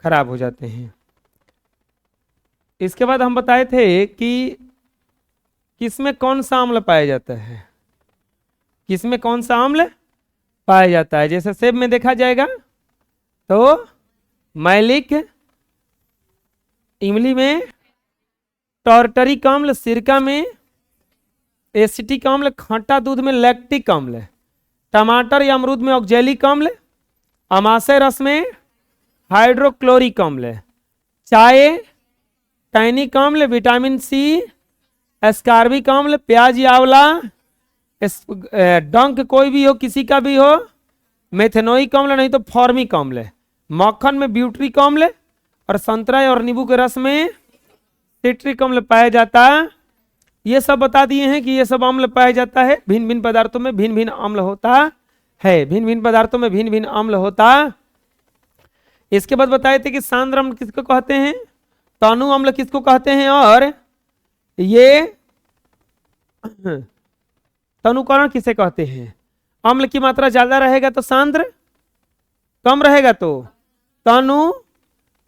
खराब हो जाते हैं। इसके बाद हम बताए थे कि किसमें कौन सा अम्ल पाया जाता है, किसमें कौन सा अम्ल पाया जाता है। जैसे सेब में देखा जाएगा तो मैलिक, इमली में टार्टरिक अम्ल, सिरका में एसिटिक अम्ल, खट्टा दूध में लैक्टिक अम्ल, टमाटर या अमरूद में ऑक्जेलिक अम्ल, अमाशय रस में हाइड्रोक्लोरिक अम्ल, चाय टैनिक अम्ल, विटामिन सी एस्कार्बिक अम्ल, प्याज या आंवला, डंक कोई भी हो, किसी का भी हो, मेथेनोइक अम्ल नहीं तो फॉर्मिक अम्ल, मक्खन में ब्यूट्रिक अम्ल, और संतरा और नींबू के रस में सिट्रिक अम्ल पाया जाता है। ये सब बता दिए हैं कि ये सब अम्ल पाया जाता है। भिन्न भिन्न पदार्थों में भिन्न भिन्न अम्ल होता है, भिन्न भिन्न पदार्थों में भिन्न भिन्न अम्ल होता। इसके बाद बताए थे कि सांद्र अम्ल किसको कहते हैं, तनु अम्ल किसको कहते हैं, और ये तनुकरण किसे कहते हैं। अम्ल की मात्रा ज्यादा रहेगा तो सांद्र, कम रहेगा तो तनु,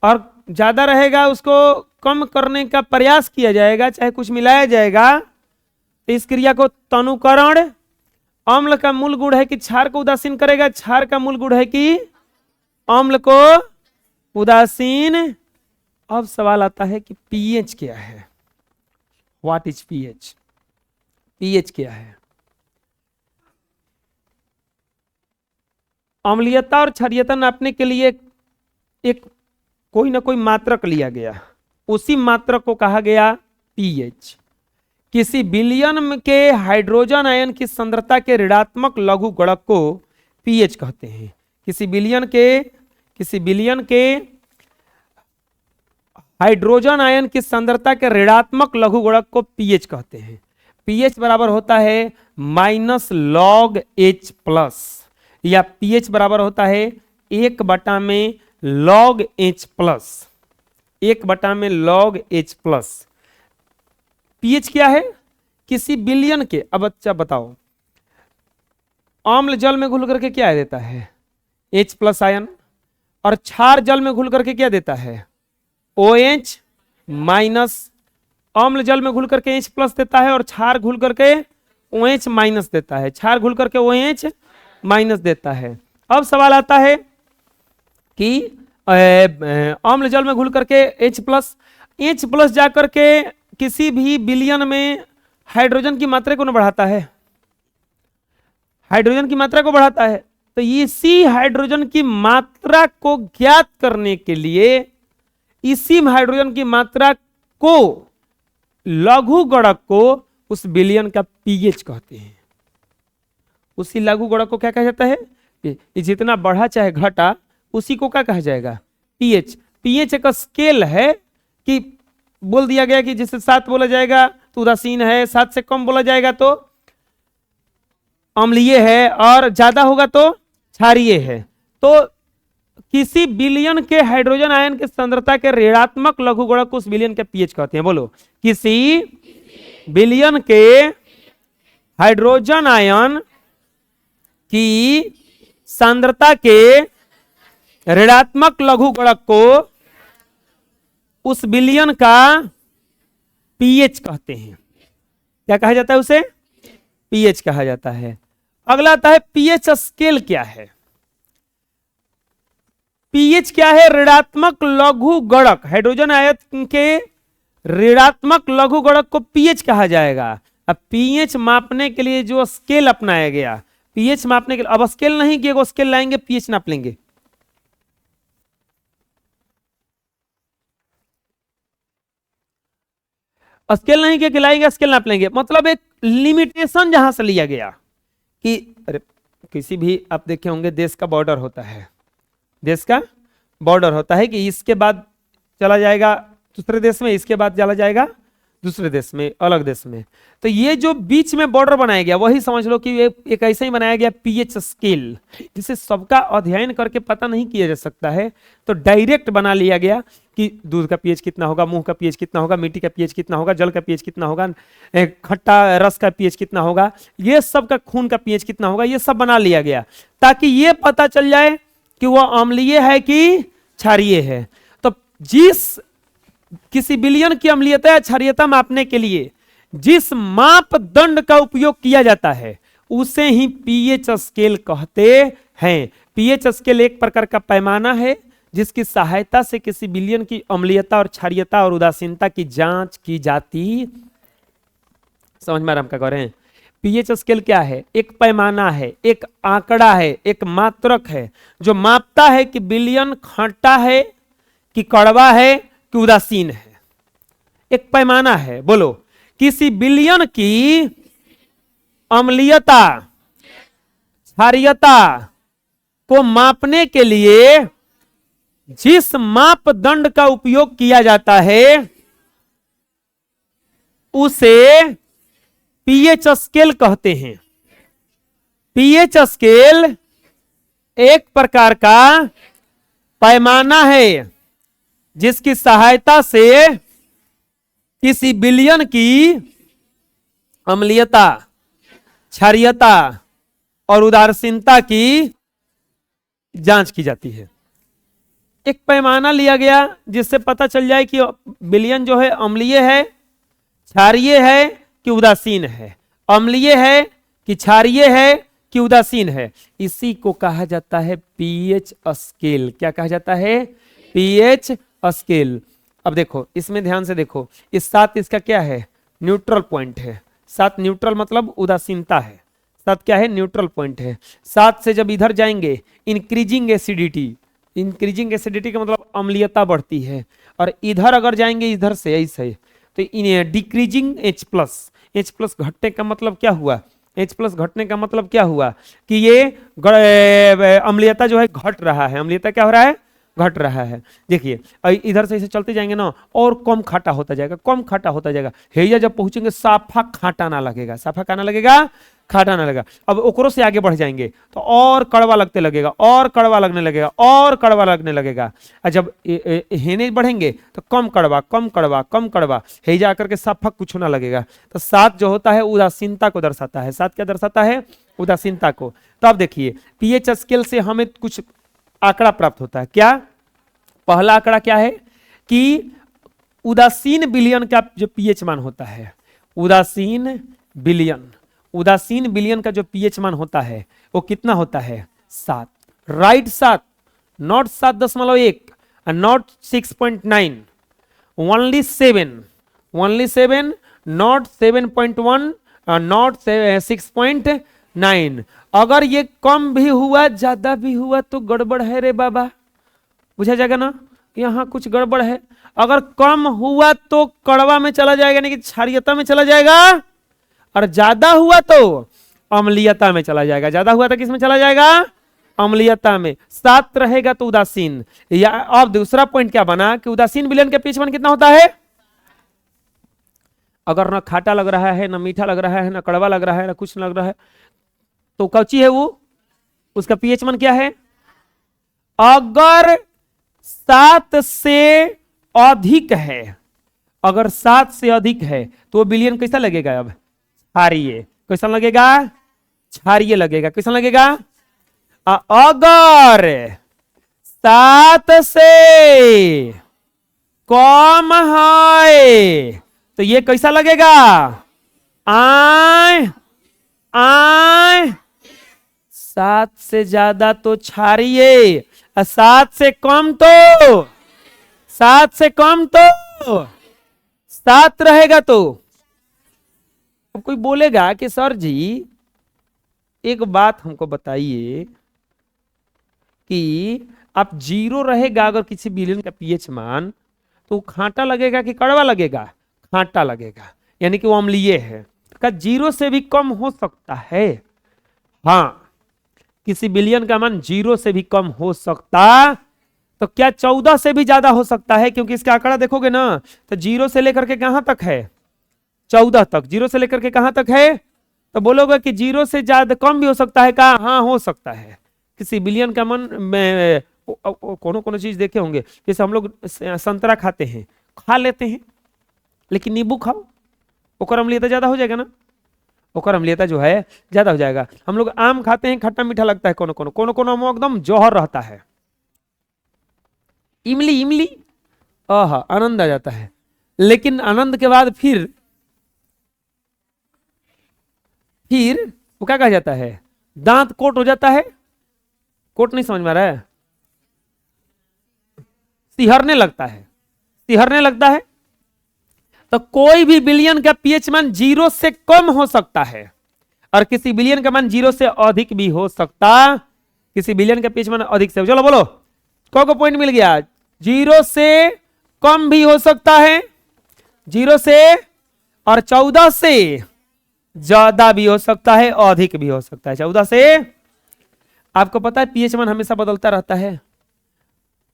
और ज्यादा रहेगा उसको कम करने का प्रयास किया जाएगा, चाहे कुछ मिलाया जाएगा तो इस क्रिया को तनुकरण। अम्ल का मूल गुण है कि क्षार को उदासीन करेगा, क्षार का मूल गुण है कि अम्ल को उदासीन। अब सवाल आता है कि पीएच क्या है, व्हाट इज पीएच, पीएच क्या है। अम्लीयता और क्षारीयता नापने के लिए एक कोई ना कोई मात्रक लिया गया, उसी मात्रक को कहा गया पीएच। किसी विलयन के हाइड्रोजन आयन की सांद्रता के ऋणात्मक लघु गुणक को पीएच कहते हैं। किसी विलयन के हाइड्रोजन आयन की सांद्रता के ऋणात्मक लघु गुणक को पीएच कहते हैं। पीएच बराबर होता है -log-H+, या पीएच बराबर होता है 1/में log-H+, 1/में log-H+। पीएच क्या है, किसी विलयन के, अब अच्छा बताओ, अम्ल जल में घुल करके क्या देता है, H+ आयन, और क्षार जल में घुल करके क्या देता है, OH-। अम्ल जल में घुल करके H+ देता है और क्षार घुल करके OH- देता है, क्षार घुल करके OH- देता है। अब सवाल आता है कि अम्ल जल में घुल करके H+ जाकर के किसी भी विलयन में हाइड्रोजन की मात्रा को न बढ़ाता है, हाइड्रोजन की मात्रा को बढ़ाता है। तो इसी हाइड्रोजन की मात्रा को ज्ञात करने के लिए इसी हाइड्रोजन की मात्रा को, लघु गुणक को, उस विलयन का पीएच कहते हैं। उसी लघु गुणक को क्या कहा जाता है, जितना बढ़ा चाहे घटा उसी को क्या कहा जाएगा, पीएच। पीएच एक स्केल है कि बोल दिया गया कि जिसे 7 बोला जाएगा तो उदासीन है, 7 से कम बोला जाएगा तो अम्लीय है, और ज्यादा होगा तो क्षारीय है। तो किसी विलयन के हाइड्रोजन आयन की सांद्रता के ऋणात्मक लघु गुणक उस विलयन के पीएच कहते हैं। बोलो, किसी विलयन के हाइड्रोजन आयन की सांद्रता के ऋणात्मक लघु गुणक को उस विलयन का पीएच कहते हैं। क्या कहा जाता है उसे, पीएच कहा जाता है। अगला आता है पीएच स्केल क्या है। पीएच क्या है, ऋणात्मक लघु गुणक, हाइड्रोजन आयन के ऋणात्मक लघु गुणक को पीएच कहा जाएगा। अब पीएच मापने के लिए जो स्केल अपनाया गया, पीएच मापने के लिए, अब स्केल नहीं कि एगो स्केल लाएंगे पीएच नाप लेंगे, स्केल नहीं कि लाएंगे स्केल नाप लेंगे, मतलब एक लिमिटेशन जहां से लिया गया कि अरे किसी भी आप देखे होंगे देश का बॉर्डर होता है, देश का बॉर्डर होता है कि इसके बाद चला जाएगा दूसरे देश में, इसके बाद चला जाएगा दूसरे देश में, अलग देश में। तो ये जो बीच में बॉर्डर बनाया गया वही समझ लो कि एक ऐसा ही बनाया गया पीएच स्केल, जिसे सबका अध्ययन करके पता नहीं किया जा सकता है। तो डायरेक्ट बना लिया गया कि दूध का पीएच कितना होगा, मुंह का पीएच कितना होगा, मिट्टी का पीएच कितना होगा, जल का पीएच कितना होगा, खट्टा रस का पीएच कितना होगा, ये सब का, खून का पीएच कितना होगा, ये सब बना लिया गया ताकि ये पता चल जाए कि वह अम्लीय है कि क्षारीय है। जिस किसी विलयन की अम्लीयता या क्षारीयता मापने के लिए जिस मापदंड का उपयोग किया जाता है उसे ही पीएच स्केल कहते हैं। पीएच स्केल एक प्रकार का पैमाना है जिसकी सहायता से किसी विलयन की अम्लीयता और क्षारीयता और उदासीनता की जांच की जाती। समझ में आ रहा हम क्या कह रहे हैं? पीएच स्केल क्या है? एक पैमाना है, एक आंकड़ा है, एक मात्रक है जो मापता है कि विलयन खट्टा है कि कड़वा है कि उदासीन है। एक पैमाना है। बोलो, किसी विलयन की अम्लीयता क्षारीयता को मापने के लिए जिस मापदंड का उपयोग किया जाता है उसे पीएच स्केल कहते हैं। पीएच स्केल एक प्रकार का पैमाना है जिसकी सहायता से किसी विलयन की अम्लीयता क्षारीयता और उदासीनता की जांच की जाती है। एक पैमाना लिया गया जिससे पता चल जाए कि विलयन जो है अम्लीय है, क्षारीय है कि उदासीन है, अम्लीय है कि क्षारीय है कि उदासीन है। इसी को कहा जाता है पीएच स्केल। क्या कहा जाता है? PH scale. अब देखो, इसमें ध्यान से देखो, इस साथ इसका क्या है? न्यूट्रल पॉइंट है। साथ न्यूट्रल मतलब उदासीनता है। साथ क्या है? न्यूट्रल पॉइंट है। साथ से जब इधर जाएंगे इंक्रीजिंग एसिडिटी, इंक्रीजिंग एसिडिटी का मतलब अम्लीयता बढ़ती है। और इधर अगर जाएंगे इधर से ऐसे तो decreasing H plus. H plus घटने का मतलब क्या हुआ? H प्लस घटने का मतलब क्या हुआ कि ये अम्लीयता जो है घट रहा है। अम्लीयता क्या हो रहा है? घट रहा है। देखिए इधर से ऐसे चलते जाएंगे ना और कम खाटा होता जाएगा, कम खाटा होता जाएगा। हेया जब पहुंचेंगे साफा खाटा ना लगेगा, साफा खाना लगेगा, खाटा ना लगेगा। अब ओकरों से आगे बढ़ जाएंगे तो और कड़वा लगते लगेगा, और कड़वा लगने लगेगा, और कड़वा लगने लगेगा। और जब हेने बढ़ेंगे तो कम कड़वा, कम कड़वा, कम कड़वा, हे जा करके साफा कुछ ना लगेगा। तो सात जो होता है उदासीनता को दर्शाता है। सात क्या दर्शाता है? उदासीनता को। तो अब देखिए पीएच स्केल से हमें कुछ आंकड़ा प्राप्त होता है। क्या? पहला आंकड़ा क्या है कि उदासीन विलयन का जो पीएच मान होता है, उदासीन विलयन का जो पीएच मान होता है वो कितना होता है? 7। Right 7, not 7.1, not 6.9, only 7, not 7.1, not 6.9। अगर ये कम भी हुआ ज्यादा भी हुआ तो गड़बड़ है रे बाबा। बुझा जाएगा ना? यहां कुछ गड़बड़ है। अगर कम हुआ तो कड़वा में चला जाएगा, यानी कि क्षारीयता में चला जाएगा, और ज्यादा हुआ तो अम्लीयता में चला जाएगा। ज्यादा हुआ तो किस में चला जाएगा? अम्लीयता में। 7 रहेगा तो उदासीन। या अब दूसरा पॉइंट क्या बना कि उदासीन विलयन का पीएच मान कितना होता है? अगर ना खाटा लग रहा है, ना मीठा लग रहा है, ना कड़वा लग रहा है, ना कुछ लग रहा है, तो कौची है वो? उसका पीएच मान क्या है? अगर 7 से अधिक है, अगर 7 से अधिक है तो वो विलयन कैसा लगेगा? अब क्षारीय। कैसा लगेगा? क्षारीय लगेगा। कैसा लगेगा? अगर 7 से कम है तो ये कैसा लगेगा? आय 7 से ज्यादा तो क्षारीय, 7 से कम तो 7 रहेगा। तो अब कोई बोलेगा कि सर जी एक बात हमको बताइए कि आप 0 रहेगा अगर किसी विलयन का पीएच मान तो खाटा लगेगा कि कड़वा लगेगा? खाटा लगेगा, यानी कि वो अम्लीय है। का 0 से भी कम हो सकता है। हाँ, किसी विलयन का मान 0 से भी कम हो सकता, तो क्या 14 से भी ज्यादा हो सकता है? क्योंकि इसका आंकड़ा देखोगे ना तो 0 से लेकर के कहां तक है? 14 तक। 0 से लेकर के कहां तक है? तो बोलोगे कि 0 से ज्यादा कम भी हो सकता है। कहा? हाँ, हो सकता है। किसी विलयन का मान में कोनो चीज देखे होंगे, जैसे हम लोग संतरा खाते हैं, खा लेते हैं, लेकिन नींबू खाओ, ओकर अम्लीयता ज्यादा हो जाएगा ना? ओकर अम्लीयता जो है ज्यादा हो जाएगा। हम लोग आम खाते हैं, खट्टा मीठा लगता है, कोनो कोनो एकदम जौहर रहता है। इमली आनंद आ जाता है, लेकिन आनंद के बाद फिर वो क्या कहा जाता है, दांत कोट हो जाता है। कोट नहीं समझ में आ रहा है, सिहरने लगता है, सिहरने लगता है। तो कोई भी विलयन का पीएच मान 0 से कम हो सकता है और किसी विलयन का मान 0 से अधिक भी हो सकता, किसी विलयन का पीएच मान अधिक से। चलो बोलो, को पॉइंट मिल गया। 0 से कम भी हो सकता है, 0 से, और 14 से ज्यादा भी हो सकता है, अधिक भी हो सकता है 14 से। आपको पता है पीएच मान हमेशा बदलता रहता है,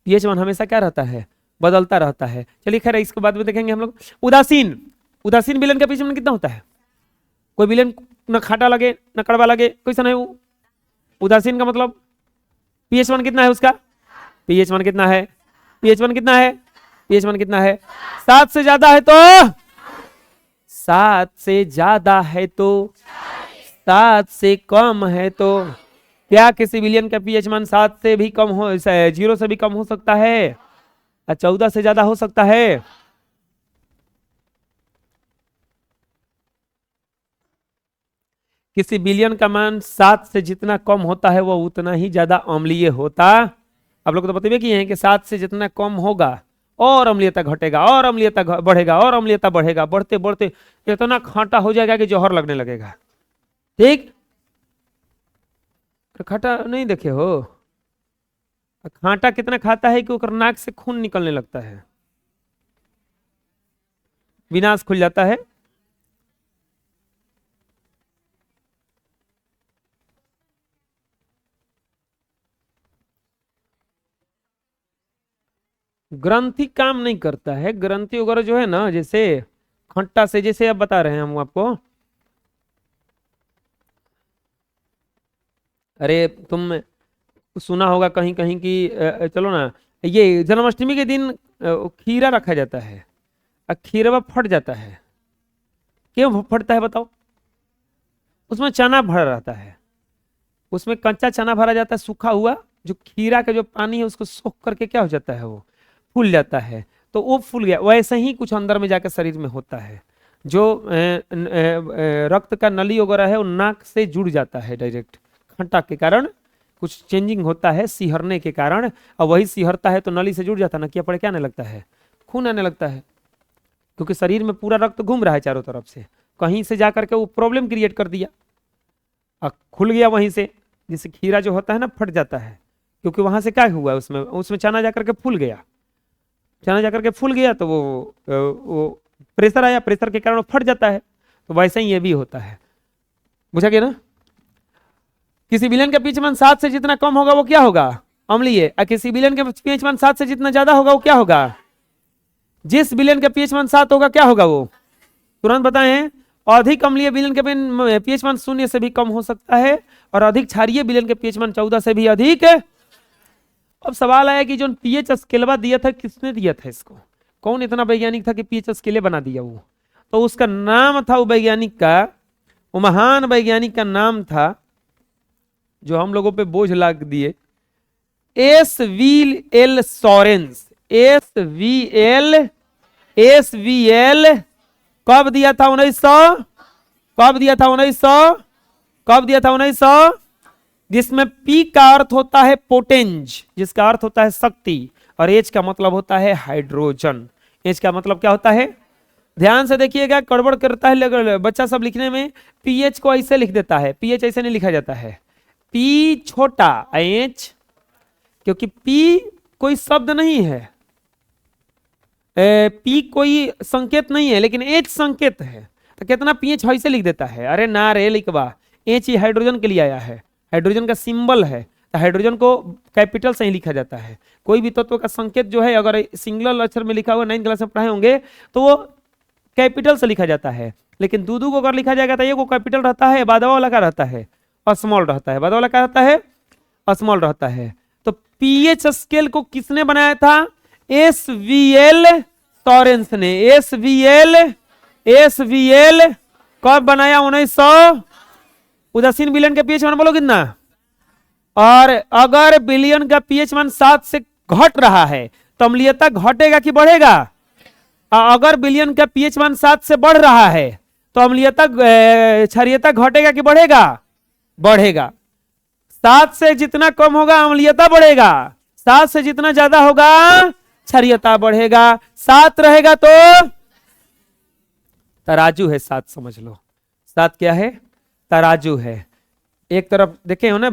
पीएच मान हमेशा क्या रहता है, बदलता रहता है। चलिए खैर इसके बाद में देखेंगे हम लोग। उदासीन, उदासीन विलन का पीएच मान कितना होता है? कोई विलन न खाटा लगे न कड़वा लगे, कैसा नहीं वो उदासीन का मतलब पीएच मान कितना है उसका, पीएच मान कितना है, पीएच मान कितना है, पीएच मान कितना है? 7 से ज्यादा है तो 7 से ज्यादा है तो 7 से कम है तो क्या किसी विलयन का पीएच मान 7 से भी कम हो, 0 से भी कम हो सकता है, 14 से ज्यादा हो सकता है? किसी विलयन का मान 7 से जितना कम होता है वो उतना ही ज्यादा अम्लीय होता। आप लोग तो बता किए हैं कि 7 से जितना कम होगा और अम्लीयता घटेगा और अम्लीयता बढ़ेगा और अम्लीयता बढ़ेगा, बढ़ते बढ़ते इतना खाटा हो जाएगा कि जहर लगने लगेगा। ठीक, खाटा नहीं देखे हो, खाटा कितना खाता है कि ओकर नाक से खून निकलने लगता है, विनाश खुल जाता है। ग्रंथि काम नहीं करता है, ग्रंथि वगैरह जो है ना, जैसे खट्टा से, जैसे अब बता रहे हैं हम आपको, अरे तुम सुना होगा कहीं कहीं कि चलो ना, ये जन्माष्टमी के दिन खीरा रखा जाता है और खीरवा फट जाता है। क्यों फटता है बताओ? उसमें चना भरा रहता है, उसमें कच्चा चना भरा जाता है, सूखा हुआ, जो खीरा का जो पानी है उसको सोख करके क्या हो जाता है, वो फूल जाता है। तो वो फूल गया, वैसे ही कुछ अंदर में जाकर शरीर में होता है। जो रक्त का नली वगैरह है वो नाक से जुड़ जाता है डायरेक्ट, खट्टा के कारण कुछ चेंजिंग होता है सिहरने के कारण, और वही सिहरता है तो नली से जुड़ जाता है, नकिया पड़े क्या आने लगता है, खून आने लगता है, क्योंकि शरीर में पूरा रक्त घूम रहा है चारों तरफ से, कहीं से जाकर के वो प्रॉब्लम क्रिएट कर दिया और खुल गया वहीं से। जैसे खीरा जो होता है ना फट जाता है, क्योंकि वहां से क्या हुआ, उसमें चना जाकर के फूल गया, चना जाकर के फूल गया तो वो प्रेशर आया, प्रेशर के कारण वो फट जाता है। तो वैसे ही ये भी होता है, बुझा गया ना? किसी विलयन का पीएच मान 7 से जितना कम होगा वो क्या होगा, अम्लीय। और किसी विलयन का पीएच मान 7 से जितना ज्यादा होगा वो क्या होगा? जिस विलयन का पीएच मान 7 होगा क्या होगा वो तुरंत बताएं। अधिक अम्लीय विलयन का पीएच मान 0 से भी कम हो सकता है और अधिक क्षारीय विलयन का पीएच मान 14 से भी अधिक। अब सवाल आया कि जो पीएच स्केलवा दिया था किसने दिया था इसको, कौन इतना वैज्ञानिक था कि पीएच स्केले बना दिया वो? तो उसका नाम था, वो वैज्ञानिक का, वो महान वैज्ञानिक का नाम था जो हम लोगों पे बोझ लाद दिए, SVL सॉरेंस। SVL कब दिया था? 1900। कब दिया था? 1900। कब दिया था? 1900। जिसमें P का अर्थ होता है पोटेंज, जिसका अर्थ होता है शक्ति, और H का मतलब होता है हाइड्रोजन। H का मतलब क्या होता है? ध्यान से देखिएगा, गड़बड़ करता है बच्चा सब लिखने में, पीएच को ऐसे लिख देता है, पीएच ऐसे नहीं लिखा जाता है, P छोटा H, क्योंकि P कोई शब्द नहीं है, P कोई संकेत नहीं है, लेकिन H संकेत है। तो कितना पीएच ऐसे लिख देता है, अरे ना रे लिखवा, H ही हाइड्रोजन के लिए आया है, हाइड्रोजन का सिंबल है, तो हाइड्रोजन को कैपिटल से ही लिखा जाता है। कोई भी तत्व का संकेत जो है अगर सिंगल अक्षर में लिखा हुआ 9th क्लास में पढ़े होंगे तो वो कैपिटल से लिखा जाता है, लेकिन दूधू को अगर लिखा जाएगा तो ये को कैपिटल रहता है, बादवा वाला का रहता है, स्मॉल रहता है, बादवा वाला का रहता है, स्मॉल रहता है। तो पीएच स्केल को किसने बनाया था? SVL सॉरेंस ने। SVL कब बनाया? 1900। उदासीन विलयन का पीएच मान बोलो कितना? और अगर विलयन का पीएच मान 7 से घट रहा है तो अम्लीयता घटेगा कि बढ़ेगा? अगर विलयन का पीएच मान 7 से बढ़ रहा है तो अम्लीयता क्षारीयता घटेगा कि बढ़ेगा? बढ़ेगा। 7 से जितना कम होगा अम्लीयता बढ़ेगा, 7 से जितना ज्यादा होगा क्षारीयता बढ़ेगा। 7 रहेगा तो तराजू है, 7 समझ लो। 7 क्या है? तराजू है। एक तरफ देखे हो ना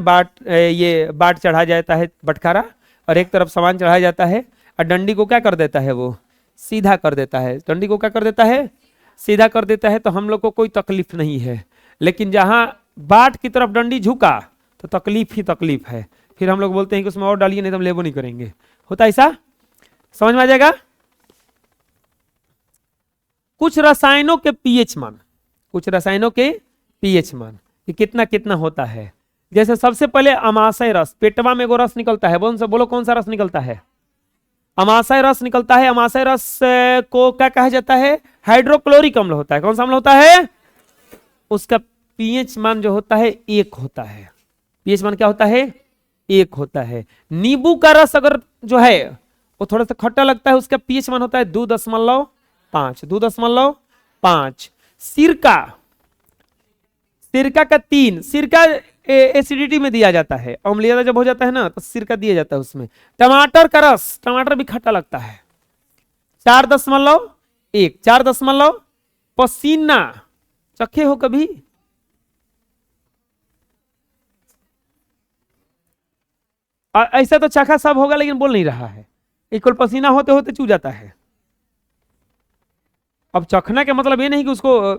ये बाट चढ़ा जाता है बटखारा, और एक तरफ सामान चढ़ाया जाता है, और डंडी को क्या कर देता है? वो सीधा कर देता है। डंडी को क्या कर देता है? सीधा कर देता है। तो हम लोग को कोई तकलीफ नहीं है, लेकिन जहां बाट की तरफ डंडी झुका तो तकलीफ ही तकलीफ है। फिर हम लोग बोलते हैं कि उसमें और डालिए, नहीं तो हम लेबो नहीं करेंगे। होता ऐसा? समझ में आ जाएगा? कुछ रसायनों के पीएच मान, कुछ रसायनों के पीएच मान कि कितना कितना होता है। जैसे सबसे पहले अमाशय रस, पेटवा में एगो रस निकलता है, बोलो कौन सा रस निकलता है? अमाशय रस निकलता है। अमाशय रस को क्या कहा जाता है? हाइड्रोक्लोरिक अम्ल होता है। कौन सा अम्ल होता है? उसका पीएच मान जो होता है 1 होता है। पीएच मान क्या होता है? 1 होता है। नींबू का रस अगर जो है वो थोड़ा सा खट्टा लगता है, उसका पीएच मान होता है 2.5, 2.5। सिरका, सिरका का 3, सिरका एसिडिटी में दिया जाता है। अम्लीयता जब हो जाता है ना तो सिरका दिया जाता है उसमें। टमाटर का रस, टमाटर भी खट्टा लगता है, 4.1, 4. पसीना चखे हो कभी? ऐसा तो चखा सब होगा, लेकिन बोल नहीं रहा है। इक्वल पसीना होते होते चू जाता है। अब चखना के मतलब ये नहीं कि उसको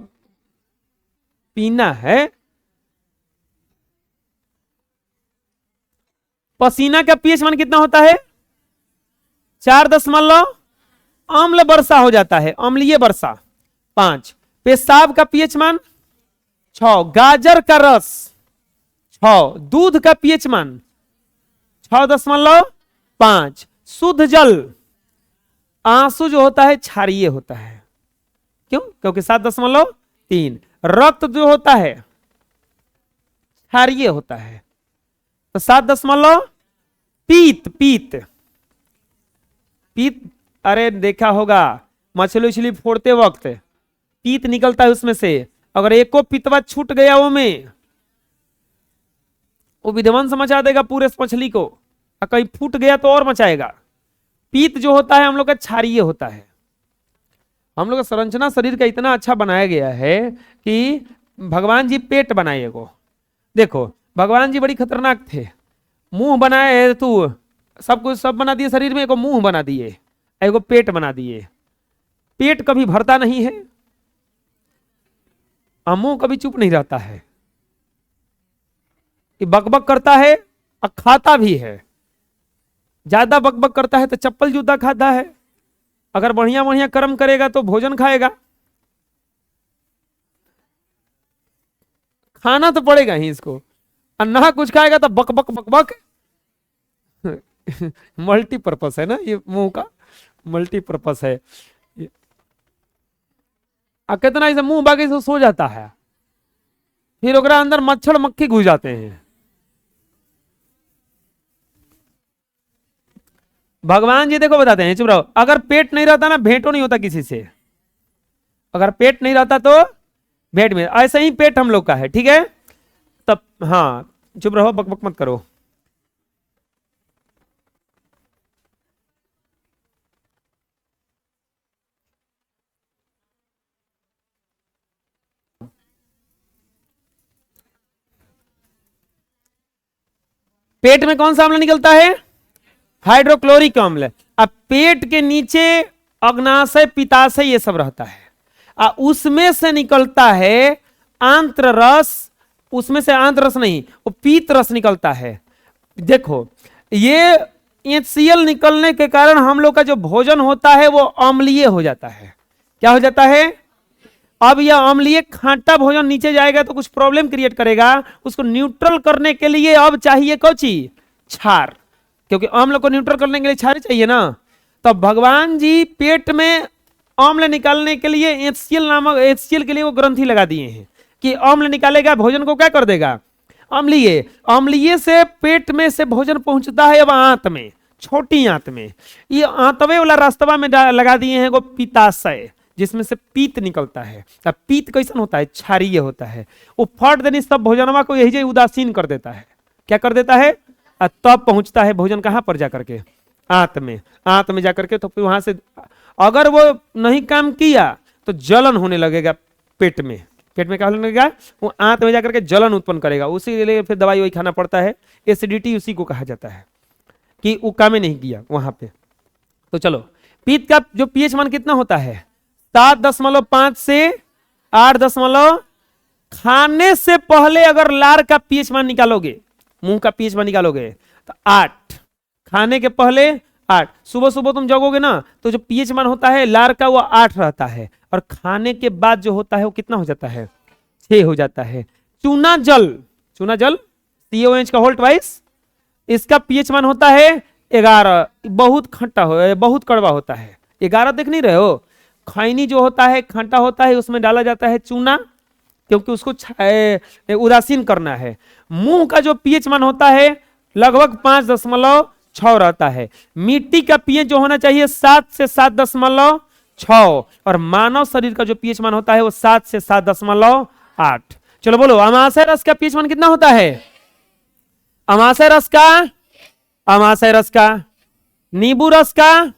पीना है। पसीना का पीएच मान कितना होता है? 4. अम्ल वर्षा हो जाता है, अम्लीय वर्षा 5। पेशाब का पीएच मान 6। गाजर का रस 6। दूध का पीएच मान 6.5। शुद्ध जल, आंसू जो होता है क्षारीय होता है। क्यों? क्योंकि 7.3। रक्त जो होता है क्षारीय होता है। तो 7. पीत, पीत, पीत, अरे देखा होगा मछली उछली फोड़ते वक्त पीत निकलता है उसमें से। अगर एको पितवा छूट गया वो में, वो विध्वंस मचा देगा पूरे मछली को, और कहीं फूट गया तो और मचाएगा। पीत जो होता है हम लोग का क्षारीय होता है। हम लोग का संरचना शरीर का इतना अच्छा बनाया गया है कि भगवान जी पेट बनाए को। देखो भगवान जी बड़ी खतरनाक थे। मुंह बनाए तू, सब कुछ सब बना दिए शरीर में, एगो मुंह बना दिए, एगो पेट बना दिए। पेट कभी भरता नहीं है, मुंह कभी चुप नहीं रहता है, ये बकबक करता है और खाता भी है। ज्यादा बकबक करता है तो चप्पल जूता खाता है, अगर बढ़िया बढ़िया कर्म करेगा तो भोजन खाएगा। खाना तो पड़ेगा ही इसको, और ना कुछ खाएगा तो बक बक बक बक। मल्टीपर्पस है ना ये मुंह का, मल्टीपर्पस है। कितना इसे मुंह बाकी से सो जाता है, फिर ओकरा अंदर मच्छर मक्खी घुस जाते हैं। भगवान जी देखो बताते हैं, चुप रहो। अगर पेट नहीं रहता ना भेंटो नहीं होता किसी से। अगर पेट नहीं रहता तो भेंट में, ऐसे ही पेट हम लोग का है, ठीक है। तब हाँ चुप रहो, बक बक मत करो। पेट में कौन सा अम्ल निकलता है? हाइड्रोक्लोरिक अम्ल। अब पेट के नीचे अग्नाशय पित्ताशय ये सब रहता है, उसमें से निकलता है आंत्र रस। उसमें से आंत्र रस नहीं, वो पीत रस निकलता है। देखो ये HCl निकलने के कारण हम लोग का जो भोजन होता है वो अम्लीय हो जाता है। क्या हो जाता है? अब यह अम्लीय खाटा भोजन नीचे जाएगा तो कुछ प्रॉब्लम क्रिएट करेगा। उसको न्यूट्रल करने के लिए अब चाहिए कौची? क्षार, क्योंकि अम्ल को न्यूट्रल करने के लिए क्षार चाहिए ना। तो भगवान जी पेट में अम्ल निकालने के लिए HCl नामक, HCl के लिए वो ग्रंथि लगा दिए हैं कि अम्ल निकालेगा, भोजन को क्या कर देगा? अम्लीय। अम्लीय से पेट में से भोजन पहुंचता है अब आंत में, छोटी आंत में। ये आंतवे वाला रास्तवा में लगा दिए हैं वो पित्ताशय, जिसमें से पीत निकलता है। अब पीत कैसन होता है? क्षारीय होता है। वो फट देनी सब भोजनवा को यही उदासीन कर देता है। क्या कर देता है? तब पहुंचता है भोजन कहां पर जाकर के? आंत में। आंत में जाकर के तो फिर वहां से अगर वो नहीं काम किया तो जलन होने लगेगा पेट में। पेट में क्या होने लगेगा? वो आंत में जाकर के जलन उत्पन्न करेगा। उसी के लिए फिर दवाई वही खाना पड़ता है। एसिडिटी उसी को कहा जाता है कि वो काम ही नहीं किया वहां पे। तो चलो, पित्त का जो पीएच मान कितना होता है? 7.5 से 8। खाने से पहले अगर लार का पीएच मान निकालोगे, मुंह का पीएच मान निकालोगे तो 8। खाने के पहले 8। सुबह सुबह तुम जगोगे ना तो जो पीएच मान होता है लार का वो 8 रहता है, और खाने के बाद जो होता है वो कितना हो जाता है? 6 हो जाता है। चूना जल, चूना जल COH का होल ट्वाइस, इसका पीएच मान होता है 11। बहुत खट्टा हो, बहुत कड़वा होता है। 11 देख नहीं रहे हो? खैनी जो होता है खट्टा होता है, उसमें डाला जाता है चूना, क्योंकि उसको उदासीन करना है। मुंह का जो पीएच मान होता है लगभग 5.6 रहता है। मिट्टी का पीएच जो होना चाहिए 7 से 7.6, और मानव शरीर का जो पीएच मान होता है वो 7 से 7.8। चलो बोलो, अमाशय रस का पीएच मान कितना होता है? अमाशय रस का, अमाशय रस का, नींबू रस का,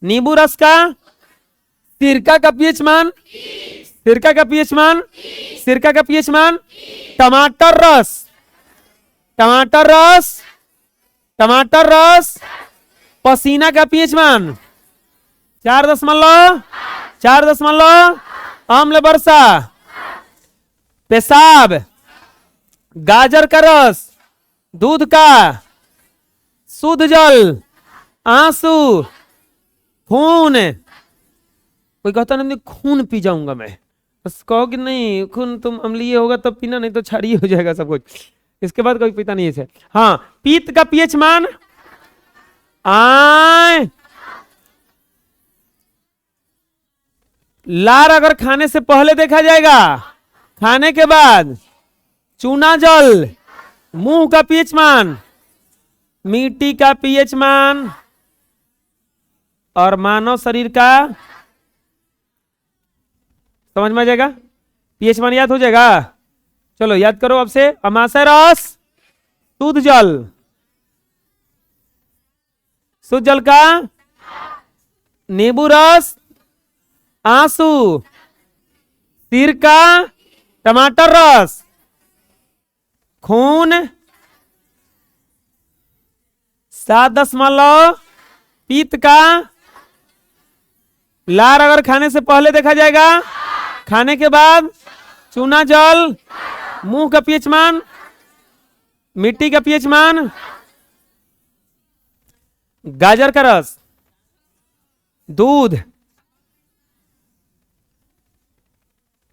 नींबू रस का, सिरका का पीएच मान, सिरका का पीएच मान, सिरका का पीएच मान, टमाटर रस, टमाटर रस, टमाटर रस, पसीना का पीएच मान 4.4, आम्ल वर्षा, पेशाब, गाजर का रस, दूध का, शुद्ध जल, आंसू, खून। कोई कहता नहीं खून पी जाऊंगा मैं, बस कहो कि नहीं खून तुम अम्लीय होगा तब पीना, नहीं तो क्षारीय हो जाएगा सब कुछ। इसके बाद कोई पीता नहीं है। हाँ, पीत का पीएच मान आए, लार अगर खाने से पहले देखा जाएगा, खाने के बाद चूना जल, मुंह का पीएच मान, मिट्टी का पीएच मान, और मानव शरीर का, समझ में आ जाएगा? पीएच मान याद हो जाएगा? चलो याद करो अब से। अमाशय रस, शुद्ध जल, शुद्ध जल का, नींबू रस, आंसू, सिरका, टमाटर रस, खून, 7 पीत का, लार अगर खाने से पहले देखा जाएगा, खाने के बाद चूना जल, मुंह का पीएच मान, मिट्टी का पीएच मान, गाजर का रस, दूध।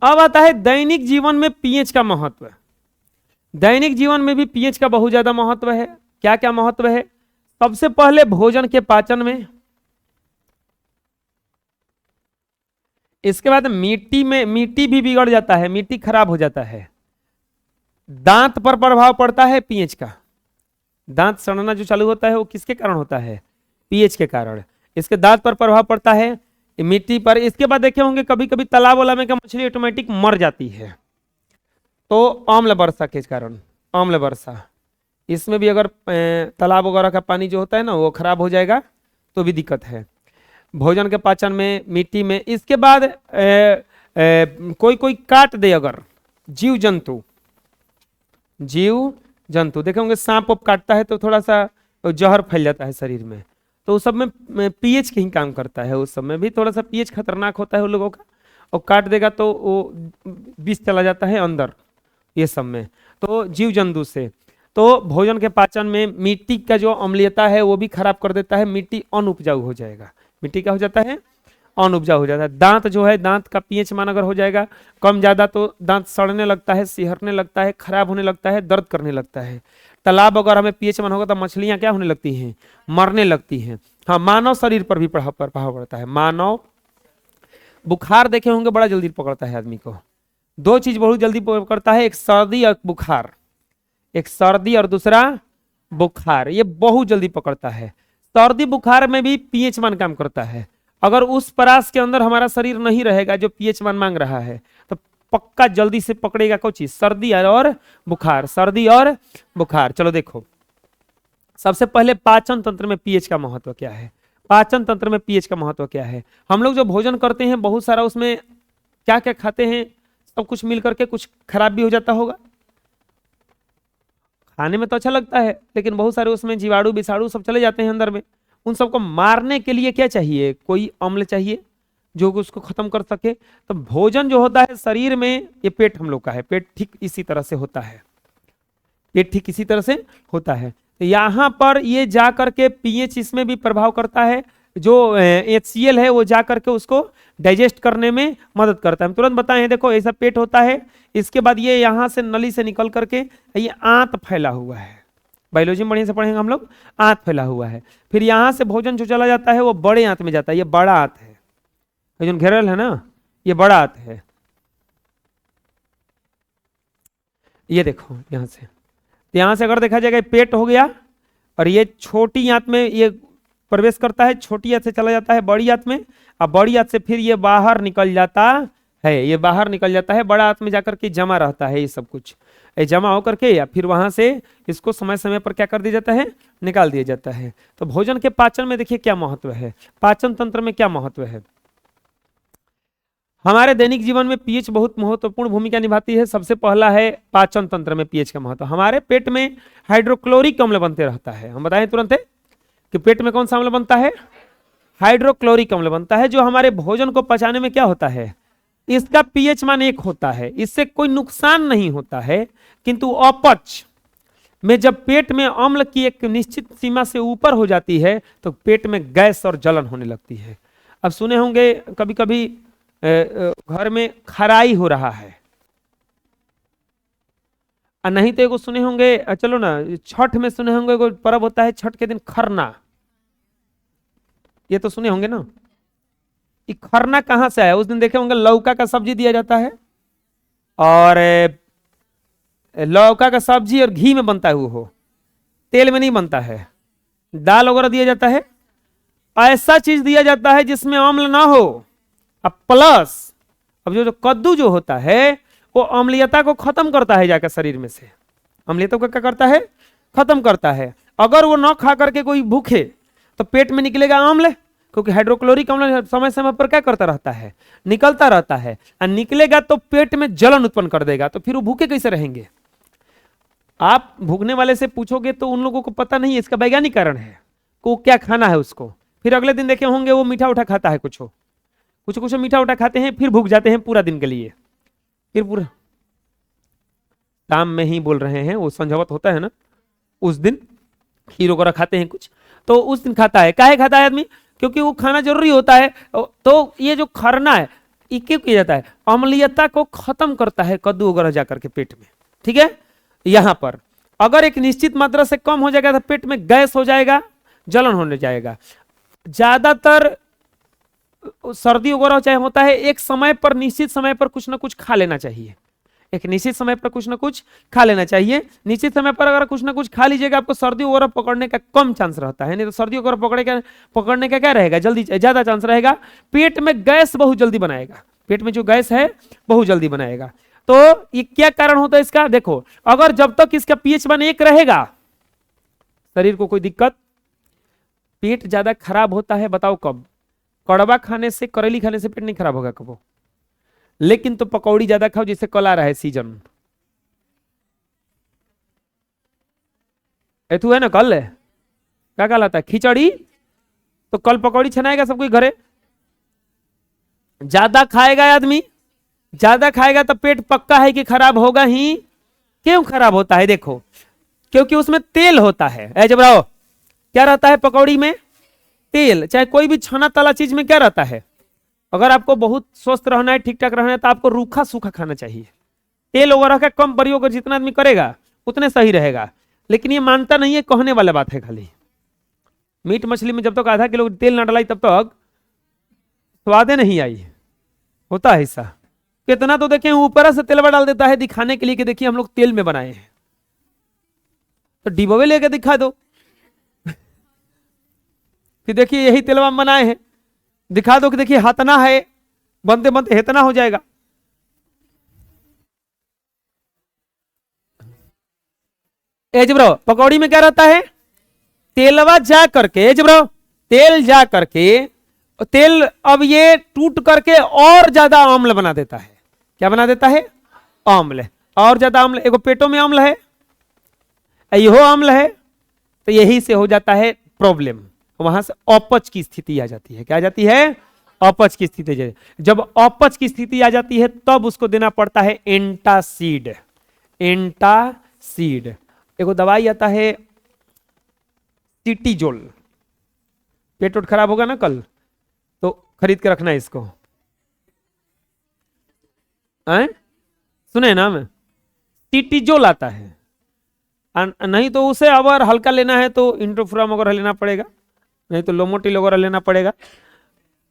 अब आता है दैनिक जीवन में पीएच का महत्व। दैनिक जीवन में भी पीएच का बहुत ज्यादा महत्व है। क्या क्या महत्व है? सबसे पहले भोजन के पाचन में, इसके बाद मिट्टी में, मिट्टी भी बिगड़ जाता है, मिट्टी खराब हो जाता है। दांत पर प्रभाव पड़ता है पीएच का। दांत सड़ना जो चालू होता है वो किसके कारण होता है? पीएच के कारण। इसके दांत पर प्रभाव पड़ता है, मिट्टी पर। इसके बाद देखे होंगे कभी कभी तालाब वाला में का मछली ऑटोमेटिक मर जाती है, तो अम्ल वर्षा के कारण, अम्ल वर्षा, इसमें भी अगर तालाब वगैरह का पानी जो होता है ना वो खराब हो जाएगा तो भी दिक्कत है। भोजन के पाचन में, मिट्टी में। इसके बाद कोई कोई काट दे अगर, जीव जंतु, जीव जंतु देखे होंगे सांप काटता है तो थोड़ा सा जहर फैल जाता है शरीर में, तो उस सब में पीएच ही काम करता है। उस सब में भी थोड़ा सा पीएच खतरनाक होता है उन लोगों का, और काट देगा तो वो विष चला जाता है अंदर, ये सब में। तो जीव जंतु से, तो भोजन के पाचन में मिट्टी का जो अम्लीयता है वो भी खराब कर देता है। मिट्टी अनउपजाऊ हो जाएगा, मिट्टी क्या हो जाता है? अनउपजाऊ हो जाता है। दांत जो है, दांत का पीएच मान अगर हो जाएगा कम ज्यादा तो दांत सड़ने लगता है, सिहरने लगता है, खराब होने लगता है, दर्द करने लगता है। तालाब अगर हमें पीएच मान होगा तो मछलियां क्या होने लगती हैं? मरने लगती हैं। हाँ, मानव शरीर पर भी प्रभाव पड़ता है। मानव बुखार देखे होंगे बड़ा जल्दी पकड़ता है आदमी को। दो चीज बहुत जल्दी पकड़ता है, एक सर्दी और बुखार, एक सर्दी और दूसरा बुखार, ये बहुत जल्दी पकड़ता है। सर्दी बुखार में भी पीएच मान काम करता है। अगर उस परास के अंदर हमारा शरीर नहीं रहेगा जो पीएच मान मांग रहा है, तो पक्का जल्दी से पकड़ेगा कोई चीज, सर्दी और बुखार, सर्दी और बुखार। चलो देखो, सबसे पहले पाचन तंत्र में पीएच का महत्व क्या है। पाचन तंत्र में पीएच का महत्व क्या है। हम लोग जो भोजन करते हैं बहुत सारा उसमें क्या क्या खाते हैं, सब कुछ मिल करके कुछ खराब भी हो जाता होगा। खाने में तो अच्छा लगता है, लेकिन बहुत सारे उसमें जीवाणु विषाणु सब चले जाते हैं अंदर में। उन सबको मारने के लिए क्या चाहिए, कोई अम्ल चाहिए जो उसको खत्म कर सके। तो भोजन जो होता है शरीर में, ये पेट हम लोग का है, पेट ठीक इसी तरह से होता है, पेट ठीक इसी तरह से होता है। तो यहाँ पर ये जा करके पीएच इसमें भी प्रभाव करता है। जो HCl है वो जा करके उसको डाइजेस्ट करने में मदद करता है। हम तुरंत बताएं, देखो ऐसा पेट होता है, इसके बाद ये यहाँ से नली से निकल करके ये आंत फैला हुआ है। बायोलॉजी में बढ़िया से पढ़ेंगे हम लोग, आंत फैला हुआ है। फिर यहाँ से भोजन जो चला जाता है वो बड़े आंत में जाता है, ये बड़ा आंत है, जो घेरल है ना, ये बड़ा आंत है। ये देखो यहाँ से, यहाँ से अगर देखा जाएगा पेट हो गया, और ये छोटी आंत में ये प्रवेश करता है, छोटी आंत से चला जाता है बड़ी आंत में, और बड़ी आंत से फिर ये बाहर निकल जाता है, ये बाहर निकल जाता है, बड़ा आंत में जाकर के जमा रहता है ये सब कुछ, ये जमा होकर के या फिर वहां से इसको समय समय पर क्या कर दिया जाता है, निकाल दिया जाता है। तो भोजन के पाचन में देखिए क्या महत्व है, पाचन तंत्र में क्या महत्व है। हमारे दैनिक जीवन में पीएच बहुत महत्वपूर्ण भूमिका निभाती है। सबसे पहला है पाचन तंत्र में पीएच का महत्व। हमारे पेट में हाइड्रोक्लोरिक अम्ल बनते रहता है। हम बताएं तुरंत है कि पेट में कौन सा अम्ल बनता है, हाइड्रोक्लोरिक अम्ल बनता है, जो हमारे भोजन को पचाने में क्या होता है, इसका पीएच मान 1 होता है। इससे कोई नुकसान नहीं होता है, किंतु अपच में जब पेट में अम्ल की एक निश्चित सीमा से ऊपर हो जाती है तो पेट में गैस और जलन होने लगती है। अब सुने होंगे कभी कभी घर में खराई हो रहा है, नहीं तो एगो सुने होंगे, चलो ना छठ में सुने होंगे, एगो पर्व होता है छठ के दिन खरना, ये तो सुने होंगे ना। ये खरना कहां से आया, उस दिन देखे होंगे लौका का सब्जी दिया जाता है, और लौका का सब्जी और घी में बनता है, वो तेल में नहीं बनता है, दाल वगैरह दिया जाता है, ऐसा चीज दिया जाता है जिसमें अम्ल ना हो। अब प्लस अब जो कद्दू जो होता है वो अम्लीयता को खत्म करता है, जाकर शरीर में से अम्लीयता को क्या करता है, खत्म करता है। अगर वो ना खा करके कोई भूखे तो पेट में निकलेगा अम्ल, क्योंकि हाइड्रोक्लोरिक अम्ल समय समय पर क्या करता रहता है, निकलता रहता है, और निकलेगा तो पेट में जलन उत्पन्न कर देगा, तो फिर वो भूखे कैसे रहेंगे। आप भूखने वाले से पूछोगे तो उन लोगों को पता नहीं है इसका वैज्ञानिक कारण है को क्या खाना है उसको। फिर अगले दिन देखे होंगे वो मीठा उठा खाता है, कुछ मीठा उठा खाते हैं, फिर भूख जाते हैं पूरा दिन के लिए। फिर पूरा शाम में ही बोल रहे हैं, वो संझवत होता है ना, उस दिन खीर वगैरह खाते हैं कुछ, तो उस दिन खाता है। काहे खाता है आदमी, क्योंकि वो खाना जरूरी होता है। तो ये जो खरना है ये क्यों किया जाता है, अम्लीयता को खत्म करता है कद्दू वगैरह जाकर के पेट में। ठीक है, यहां पर अगर एक निश्चित मात्रा से कम हो जाएगा तो पेट में गैस हो जाएगा, जलन होने जाएगा। ज्यादातर सर्दी वगैरह चाहे होता है, एक समय पर निश्चित समय पर कुछ ना कुछ खा लेना चाहिए, एक निश्चित समय पर कुछ ना कुछ खा लेना चाहिए। निश्चित समय पर अगर कुछ ना कुछ खा लीजिएगा आपको सर्दी वगैरह पकड़ने का कम चांस रहता है, नहीं तो सर्दी वगैरह पकड़ने का क्या रहेगा, जल्दी ज्यादा चांस रहेगा। पेट में गैस बहुत जल्दी बनाएगा, पेट में जो गैस है बहुत जल्दी बनाएगा। तो ये क्या कारण होता है इसका, देखो अगर जब तक इसका पीएच मान 1 रहेगा शरीर को कोई दिक्कत। पेट ज्यादा खराब होता है बताओ कब, कड़वा खाने से, करेली खाने से पेट नहीं खराब होगा कबो, लेकिन तो पकौड़ी ज्यादा खाओ, जिससे कल आ रहा है सीजन, एथु है ना, कल है क्या कहलाता है, खिचड़ी, तो कल पकौड़ी छनाएगा सब कोई घरे। ज्यादा खाएगा आदमी, ज्यादा खाएगा तो पेट पक्का है कि खराब होगा ही। क्यों खराब होता है, देखो क्योंकि उसमें तेल होता है। जबराओ क्या रहता है पकौड़ी में, तेल। चाहे कोई भी छना तला चीज में क्या रहता है, अगर आपको बहुत स्वस्थ रहना है, ठीक ठाक रहना है, तो आपको रूखा सूखा खाना चाहिए। तेल वगैरह का कम प्रयोग जितना आदमी करेगा उतने सही रहेगा, लेकिन ये मानता नहीं है, कहने वाला बात है खाली। मीट मछली में जब तक आधा किलो तेल ना डलाई तब तक स्वादे नहीं आई, होता है ऐसा। कितना तो देखें ऊपर से तेलवा डाल देता है दिखाने के लिए कि देखिए हम लोग तेल में बनाए हैं। तो डिबोवे लेके दिखा दो कि देखिए यही तेलवा हम बनाए हैं, दिखा दो कि देखिए हतना है, बनते बनते हेतना हो जाएगा। एज ब्रो पकौड़ी में क्या रहता है, तेलवा जा करके, एज ब्रो तेल जा करके, तेल अब ये टूट करके और ज्यादा अम्ल बना देता है। क्या बना देता है, अम्ल, और ज्यादा अम्ल। एगो पेटों में अम्ल है, यहो अम्ल है, तो यही से हो जाता है प्रॉब्लम, वहां से अपच की स्थिति आ जाती है। क्या आ जाती है, अपच की स्थिति। जब अपच की स्थिति आ जाती है तब उसको देना पड़ता है एंटासिड। एंटासिड एगो दवाई आता है सिटीजोल, पेट उठ खराब होगा ना कल तो खरीद के रखना है इसको। सुने नाम, सिटीजोल आता है, नहीं तो उसे अगर हल्का लेना है तो इंटोफ्राम वगैरह लेना पड़ेगा, नहीं तो लोमोटिल वगैरह लेना पड़ेगा।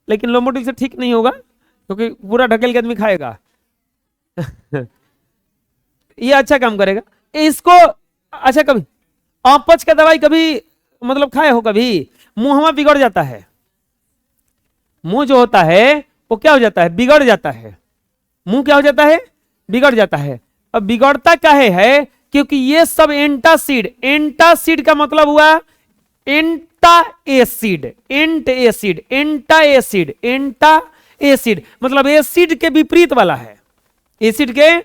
लेकिन लोमोटिल से ठीक नहीं होगा क्योंकि पूरा ढकेल के आदमी खाएगा ये अच्छा काम करेगा इसको। अच्छा कभी अपच का दवाई कभी मतलब खाए हो कभी, मुंह हमारा बिगड़ जाता है, मुंह जो होता है वो क्या हो जाता है, बिगड़ जाता है, मुंह क्या हो जाता है, बिगड़ जाता है। अब बिगड़ता काहे है, क्योंकि ये सब एंटासिड, एंटासिड का मतलब हुआ एंटा एसिड, एंट एसिड, एंटा एसिड, एंटा एसिड मतलब एसिड के विपरीत वाला है, एसिड के,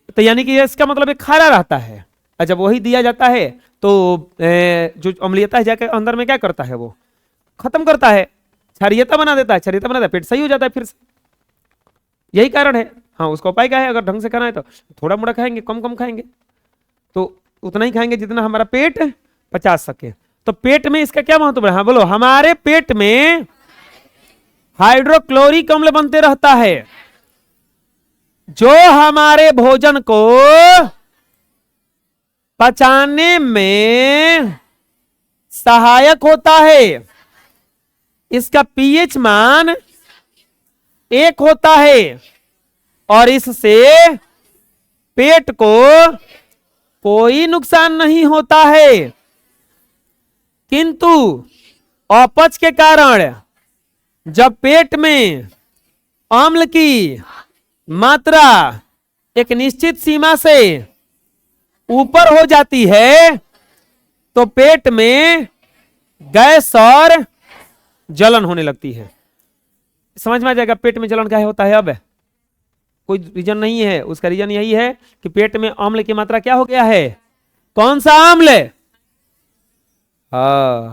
तो यानी कि इसका मतलब एक खारा रहता है। और जब वही दिया जाता है तो जो अम्लीयता है जाकर अंदर में क्या करता है, वो खत्म करता है, क्षारीयता बना देता है, क्षारीयता बना देता है, पेट सही हो जाता है फिर से। यही कारण है। हाँ उसका उपाय क्या है, अगर ढंग से खाना है तो थोड़ा मोड़ा खाएंगे, कम कम खाएंगे, तो उतना ही खाएंगे जितना हमारा पेट पचा सके। तो पेट में इसका क्या महत्व है, हाँ बोलो, हमारे पेट में हाइड्रोक्लोरिक अम्ल बनते रहता है जो हमारे भोजन को पचाने में सहायक होता है। इसका पीएच मान 1 होता है और इससे पेट को कोई नुकसान नहीं होता है, किंतु अपच के कारण जब पेट में अम्ल की मात्रा एक निश्चित सीमा से ऊपर हो जाती है तो पेट में गैस और जलन होने लगती है। समझ में आ जाएगा पेट में जलन क्या होता है। अब कोई रीजन नहीं है, उसका रीजन यही है कि पेट में अम्ल की मात्रा क्या हो गया है, कौन सा अम्ल,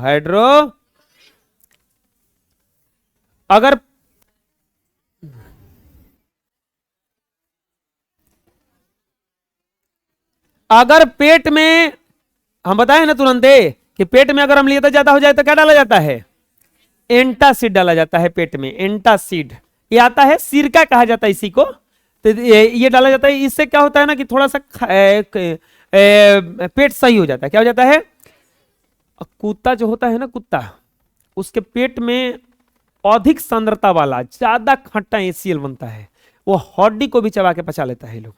हाइड्रो। अगर पेट में, हम बताए ना तुरंत कि पेट में अगर अम्लीयता ज्यादा हो जाए तो क्या डाला जाता है, एंटासिड डाला जाता है पेट में। एंटासिड ये आता है, सिरका कहा जाता है इसी को, तो ये डाला जाता है। इससे क्या होता है ना कि थोड़ा सा पेट सही हो जाता है। क्या हो जाता है, कुत्ता जो होता है ना, कुत्ता, उसके पेट में अधिक सांद्रता वाला ज्यादा खट्टा एसीएल बनता है, वो हड्डी को भी चबा के पचा लेता है। लोग,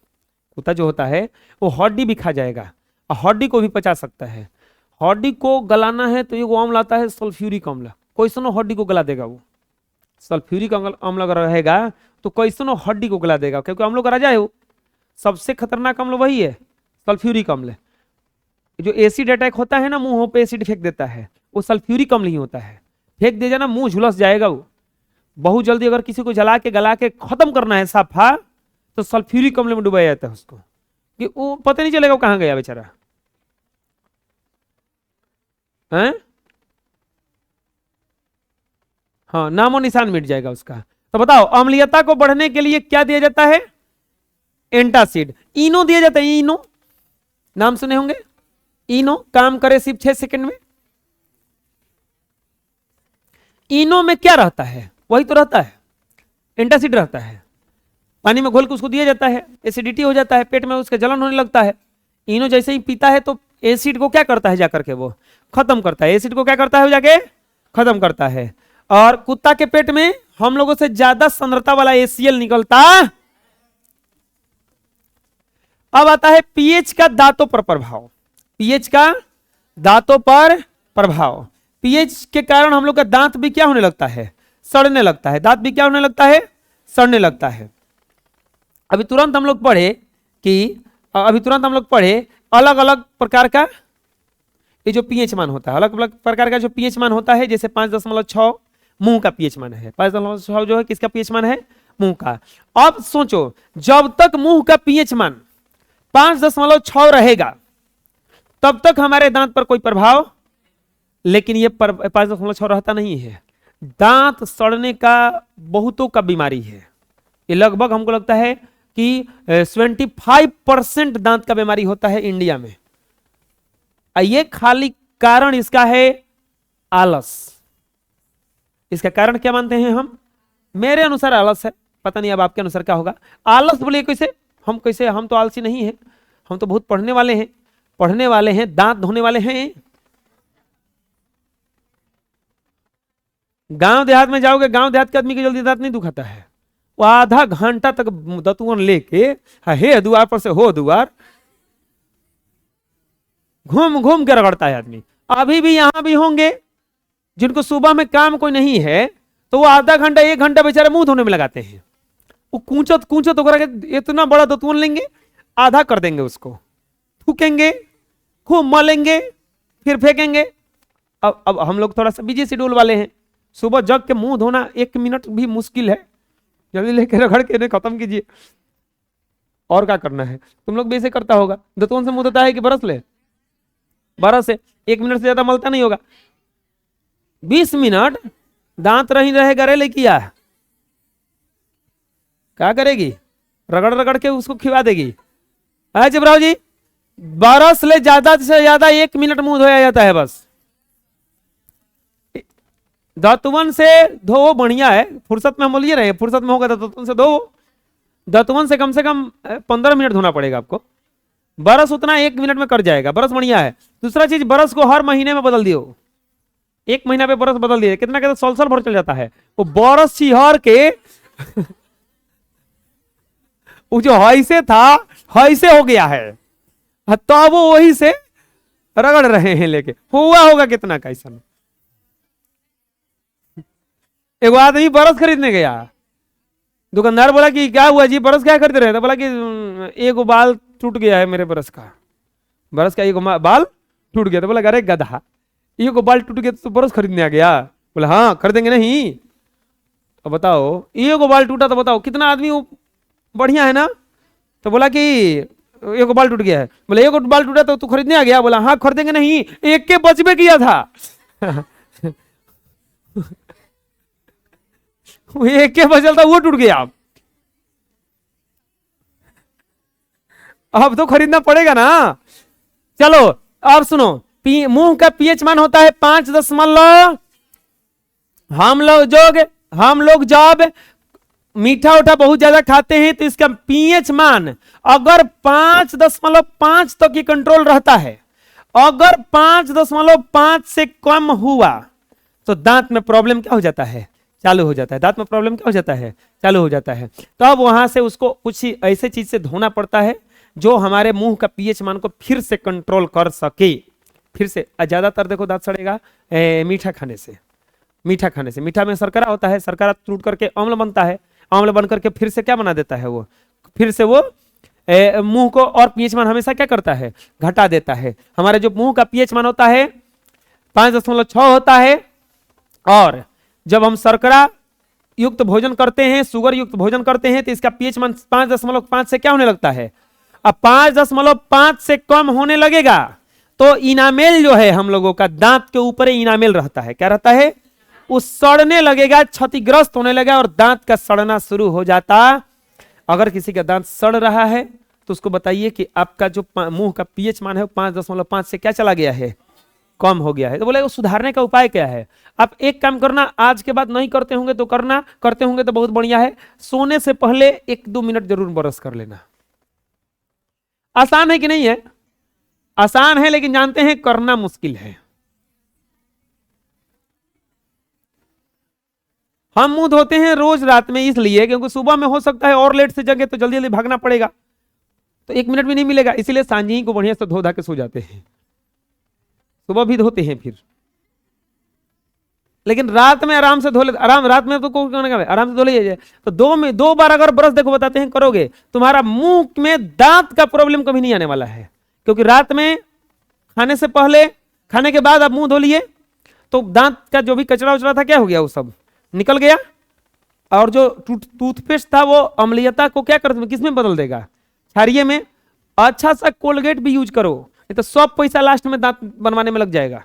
कुत्ता जो होता है वो हड्डी भी खा जाएगा और हड्डी को भी पचा सकता है। हड्डी को गलाना है तो ये अम्ल आता है सल्फ्यूरिक अम्ल, कैसनो हड्डी को गला देगा। वो सल्फ्यूरिक अम्ल अगर रहेगा तो कैसनो हड्डी को गला देगा, क्योंकि अम्लों का राजा है वो। सबसे खतरनाक अम्ल वही है, सल्फ्यूरिक अम्ल। जो एसिड अटैक होता है ना, मुंह पे एसिड फेंक देता है, वो सल्फ्यूरिक अम्ल ही होता है। फेंक दे जाना, मुंह झुलस जाएगा वो बहुत जल्दी। अगर किसी को जला के गला के खत्म करना है साफा, तो सल्फ्यूरिक अम्ल में डुबाया जाता है उसको, कि वो पता नहीं चलेगा वो कहां गया बेचारा है। हाँ, नामो निशान मिट जाएगा उसका। तो बताओ, अम्लीयता को बढ़ने के लिए क्या दिया जाता है, एंटासिड। इनो दिया जाता है, इनो नाम सुने होंगे। इनो काम करे सिर्फ 6 सेकंड में। इनो में क्या रहता है, वही तो रहता है, एंटासिड रहता है। पानी में घोल के उसको दिया जाता है, एसिडिटी हो जाता है, पेट में उसका जलन होने लगता है। इनो जैसे ही पीता है तो एसिड को क्या करता है, जाकर के वो खत्म करता है। एसिड को क्या करता है, जाके खत्म करता है। और कुत्ता के पेट में हम लोगों से ज्यादा सांद्रता वाला एसीएल निकलता। अब आता है पीएच का दांतों पर प्रभाव। पीएच का दांतों पर प्रभाव। पीएच के कारण हम लोग का दांत भी क्या होने लगता है, सड़ने लगता है। दांत भी क्या होने लगता है, सड़ने लगता है। अभी तुरंत हम लोग पढ़े अलग अलग प्रकार का ये जो पीएच मान होता है, अलग अलग प्रकार का जो पीएच मान होता है। जैसे 5.6 मुंह का पीएच मान है, 5.6 जो है किसका पीएच मान है, मुंह का। अब सोचो जब तक मुंह का पीएच मान 5.6 रहेगा तब तक हमारे दांत पर कोई प्रभाव, लेकिन ये 5.6 रहता नहीं है। दांत सड़ने का बहुतों का बीमारी है। ये लगभग हमको लगता है कि 75% दांत का बीमारी होता है इंडिया में। ये खाली कारण इसका है आलस। इसका कारण क्या मानते हैं हम, मेरे अनुसार आलस है, पता नहीं अब आपके अनुसार क्या होगा। आलस बोलिए कैसे, हम तो आलसी नहीं है, हम तो बहुत पढ़ने वाले हैं, दांत धोने वाले हैं। गांव देहात में जाओगे, गांव देहात के आदमी के जल्दी दांत नहीं दुखाता है। वो आधा घंटा तक दतुअन लेके हे द्वार पर से हो द्वार घूम घूम के रगड़ता है आदमी। अभी भी यहां भी होंगे जिनको सुबह में काम कोई नहीं है तो वो आधा घंटा 1 घंटा बेचारे मुंह धोने में लगाते हैं। वो कूचत होकर इतना बड़ा दतुअन लेंगे, आधा कर देंगे, उसको फूकेंगे, खूब मलेंगे, फिर फेंकेंगे। अब हम लोग थोड़ा सा बिजी शेड्यूल वाले हैं, सुबह जग के मुंह धोना 1 मिनट भी मुश्किल है, जल्दी लेके रगड़ के इन्हें खत्म कीजिए। और क्या करना है, तुम लोग भी ऐसे करता होगा, दतुअन से मुंह धोता है कि ब्रश ले, ब्रश से 1 मिनट से ज्यादा मलता नहीं होगा। 20 मिनट दांत रही रहेगा रे लेकिया, क्या करेगी, रगड़ रगड़ के उसको खिला देगी। जबराव जी, ब्रश ले ज्यादा से ज्यादा 1 मिनट मुंह धोया जाता है बस। दातुअन से धो बढ़िया है, फुर्सत में हम बोलिए रहे, फुर्सत में होगा दातुअन से धो। दातुअन से कम 15 मिनट धोना पड़ेगा आपको, ब्रश उतना 1 मिनट में कर जाएगा, ब्रश बढ़िया है। दूसरा चीज, ब्रश को हर महीने में बदल दियो, 1 महीना पे ब्रश बदल दिए, कितना कहते साल भर चल जाता है वो ब्रश छिहर के वो जो हईसे था हईसे हो गया है, तो वो वही से रगड़ रहे हैं लेके। हुआ होगा कितना का ऐसा। एक आदमी ब्रश खरीदने गया, दुकानदार बोला कि क्या हुआ जी, ब्रश क्या खरीद रहे हैं? तो बोला कि एक बाल टूट गया है मेरे ब्रश का, एक बाल टूट गया। तो बोला अरे गधा, एक बाल टूट गया तो ब्रश खरीदने आ गया? बोला हाँ, खरीदेंगे नहीं। अब बताओ, एक बाल टूटा तो बताओ कितना आदमी वो बढ़िया है ना। तो बोला कि एक बाल टूट गया है। बोले एक बाल टूटा तो तू खरीदने आ गया? बोला हाँ, खरीदेंगे नहीं, एक के बचबे किया था एक के बचल था, वो टूट गया। अब तो खरीदना पड़ेगा ना। चलो अब सुनो, मुंह का पीएच मान होता है 5 हम लोग जब मीठा उठा बहुत ज्यादा खाते हैं तो इसका पीएच मान अगर 5.5 तक की कंट्रोल रहता है, अगर 5.5 से कम हुआ तो दांत में प्रॉब्लम क्या हो जाता है, चालू हो जाता है। दांत में प्रॉब्लम क्या हो जाता है, चालू हो जाता है। तो अब वहां से उसको कुछ ऐसे चीज से धोना पड़ता है जो हमारे मुंह का पीएच मान को फिर से कंट्रोल कर सके। फिर से ज्यादातर देखो दांत सड़ेगा मीठा खाने से। मीठा में शर्करा होता है, शर्करा टूट करके अम्ल बनता है, अम्ल बन करके फिर से क्या बना देता है, वो फिर से वो मुंह को और पीएच मान हमेशा क्या करता है, घटा देता है। हमारे जो मुंह का पीएच मान होता है 5.6 होता है, और जब हम शर्करा युक्त भोजन करते हैं, शुगर युक्त भोजन करते हैं तो इसका पीएच मान 5.5 से क्या होने लगता है। अब 5.5 से कम होने लगेगा तो इनामेल जो है हम लोगों का दांत के ऊपर इनामेल रहता है, क्या रहता है, वो सड़ने लगेगा, क्षतिग्रस्त होने लगेगा और दांत का सड़ना शुरू हो जाता। अगर किसी का दांत सड़ रहा है तो उसको बताइए कि आपका जो मुंह का पीएच मान है 5.5 से क्या चला गया है, कम हो गया है। तो बोले वो सुधारने का उपाय क्या है? आप एक काम करना, आज के बाद नहीं करते होंगे तो करना, करते होंगे तो बहुत बढ़िया है, सोने से पहले 1-2 मिनट जरूर ब्रश कर लेना। आसान है कि नहीं है? आसान है, लेकिन जानते हैं करना मुश्किल है। हम मुंह धोते हैं रोज रात में इसलिए क्योंकि सुबह में हो सकता है और लेट से जगे तो जल्दी जल्दी भागना पड़ेगा, तो 1 मिनट भी नहीं मिलेगा, इसीलिए सांझी को बढ़िया से धो धा के सो जाते हैं। सुबह भी धोते हैं फिर, लेकिन रात में आराम से धो ले, आराम रात में तो आराम से धो लीजिए। तो 2 बार अगर ब्रश देखो बताते हैं करोगे, तुम्हारा मुंह में दांत का प्रॉब्लम कभी नहीं आने वाला है, क्योंकि रात में खाने से पहले, खाने के बाद आप मुंह धो लिए तो दांत का जो भी कचरा उचरा था क्या हो गया, वो सब निकल गया, और जो टूथपेस्ट था वो अम्लीयता को क्या कर, किस में बदल देगा, क्षारीय में। अच्छा सा कोलगेट भी यूज करो, नहीं तो सब पैसा लास्ट में दांत बनवाने में लग जाएगा।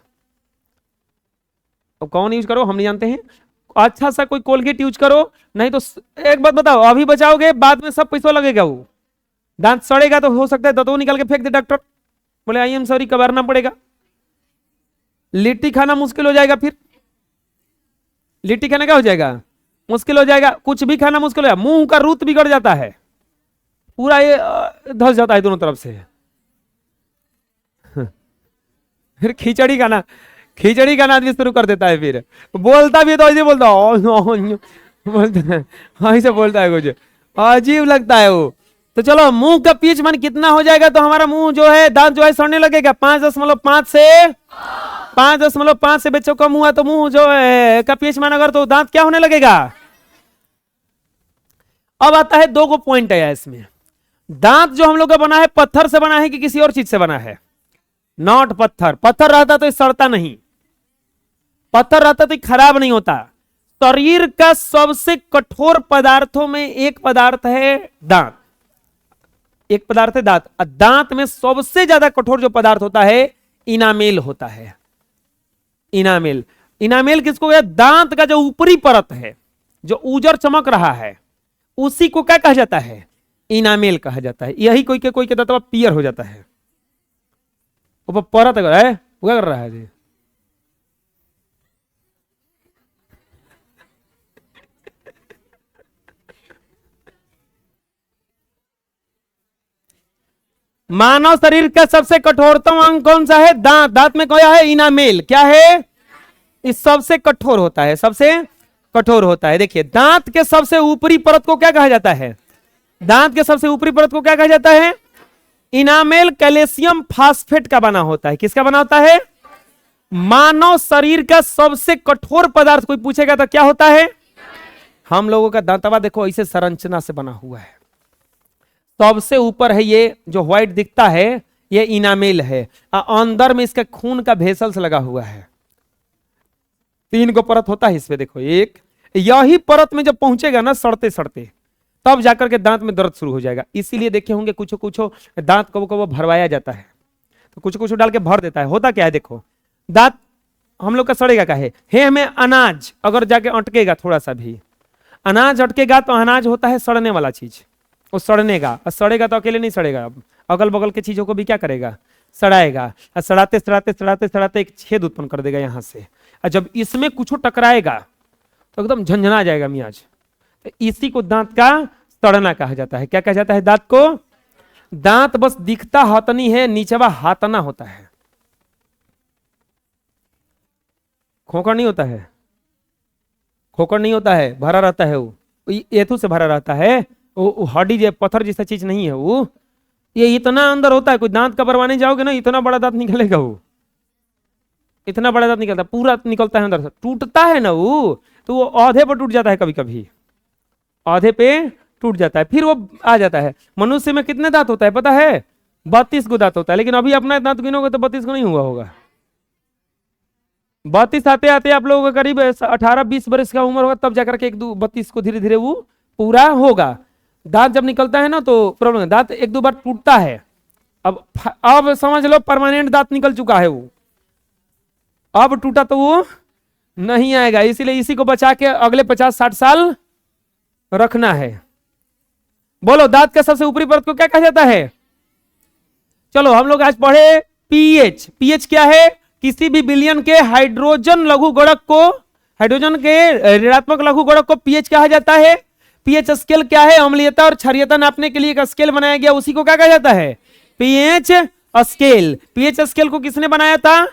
अब कौन यूज करो हम नहीं जानते हैं, अच्छा सा कोई कोलगेट यूज करो, नहीं तो एक बात बताओ, अभी बचाओगे बाद में सब पैसा लगेगा, वो दांत सड़ेगा तो हो सकता है दांतों निकाल के फेंक दे डॉक्टर, बोले आई एम सॉरी कबारना पड़ेगा। लिट्टी खाना मुश्किल हो जाएगा, फिर लिट्टी खाने का हो जाएगा मुश्किल हो जाएगा, कुछ भी खाना मुश्किल हो जाएगा, मुंह का रूत बिगड़ जाता है, पूरा ये धस जाता है दोनों तरफ से। फिर खिचड़ी खाना आदमी शुरू कर देता है, फिर बोलता भी है तो ऐसे बोलता ऐसे बोलता है, कुछ अजीब लगता है वो। तो चलो मुंह का पीएच मान कितना हो जाएगा, तो हमारा मुंह जो है, दांत जो है सड़ने लगेगा 5.5 से 5.5 से बच्चों का मुंह है, तो मुंह जो है का पीएच मान अगर, तो दांत क्या होने लगेगा। अब आता है 2 पॉइंट है इसमें, दांत जो हम लोग का बना है पत्थर से बना है कि किसी और चीज से बना है, नॉट पत्थर। पत्थर रहता तो सड़ता नहीं, पत्थर रहता तो खराब नहीं होता। शरीर का सबसे कठोर पदार्थों में एक पदार्थ है दांत, एक पदार्थ है दांत। दांत में सबसे ज्यादा कठोर जो पदार्थ होता है इनामेल होता है। इनामेल किसको कहते हैं, दांत का जो ऊपरी परत है, जो उजर चमक रहा है, उसी को क्या कहा जाता है, इनामेल कहा जाता है। यही कोई के दांत पियर हो जाता है, ऊपर परत अगर है वो क्या कर रहा है जी? मानव शरीर का सबसे कठोरतम अंग कौन सा है, दांत। दांत में क्या है, इनामेल। क्या है, इस सबसे कठोर होता है, सबसे कठोर होता है। देखिए दांत के सबसे ऊपरी परत को क्या कहा जाता है, दांत के सबसे ऊपरी परत को क्या कहा जाता है, इनामेल कैल्शियम फास्फेट का बना होता है। किसका बना होता है, मानव शरीर का सबसे कठोर पदार्थ कोई पूछेगा तो क्या होता है, हम लोगों का दांतवा देखो ऐसे संरचना से बना हुआ है, सबसे ऊपर है ये जो व्हाइट दिखता है ये इनामेल है, अंदर में इसका खून का भेसल्स लगा हुआ है। 3 परत होता है इसमें, देखो एक, यही परत में जब पहुंचेगा ना सड़ते सड़ते, तब जाकर के दांत में दर्द शुरू हो जाएगा। इसीलिए देखे होंगे कुछ दांत कबो भरवाया जाता है, तो कुछ डाल के भर देता है। होता क्या है, देखो दांत हम लोग का सड़ेगा का है हमें अनाज अगर जाके अटकेगा, थोड़ा सा भी अनाज अटकेगा तो अनाज होता है सड़ने वाला चीज, वो सड़नेगा, और सड़ेगा तो अकेले नहीं सड़ेगा, अगल बगल के चीजों को भी क्या करेगा, सड़ाएगा। और सड़ाते सड़ाते सड़ाते सड़ाते एक छेद उत्पन्न कर देगा यहां से, और जब इसमें कुछ टकराएगा तो एकदम झंझना जाएगा मियाज। तो इसी को दांत का सड़ना कहा जाता है। क्या कहा जाता है दांत को, दांत बस दिखता हाथनी है, नीचवा हाथना होता है, खोखर नहीं होता है, खोखर नहीं होता है, भरा रहता है, वो एथू से भरा रहता है, वो हड्डी जो पत्थर जैसा चीज नहीं है, वो ये इतना अंदर होता है। कोई दांत का बनवाने जाओगे ना, इतना बड़ा दांत निकलेगा, वो इतना बड़ा दांत निकलता है, पूरा निकलता है अंदर से, टूटता है ना वो, तो वो आधे पर टूट जाता है, कभी कभी आधे पे टूट जाता है, फिर वो आ जाता है। मनुष्य में कितने दांत होता है पता है, 32 को दांत होता है, लेकिन अभी अपना दांत गिनोगे तो 32 को नहीं हुआ होगा। 32 आते आते आप लोगों का करीब 18-20 वर्ष का उम्र होगा, तब जाकर के 32 को धीरे धीरे वो पूरा होगा। दांत जब निकलता है ना तो प्रॉब्लम है, दांत 1-2 बार टूटता है। अब समझ लो परमानेंट दांत निकल चुका है, वो अब टूटा तो वो नहीं आएगा, इसीलिए इसी को बचा के अगले 50-60 साल रखना है। बोलो दांत का सबसे ऊपरी परत को क्या कहा जाता है। चलो हम लोग आज पढ़े पीएच। पीएच क्या है, किसी भी विलयन के हाइड्रोजन लघु गुणक को, हाइड्रोजन के ऋणात्मक लघु गुणक को पीएच कहा जाता है। पीएच स्केल क्या है, अम्लीयता और क्षारीयता नापने के लिए एक स्केल बनाया गया, उसी को क्या कहा जाता है, पीएच स्केल। पीएच स्केल को किसने बनाया था,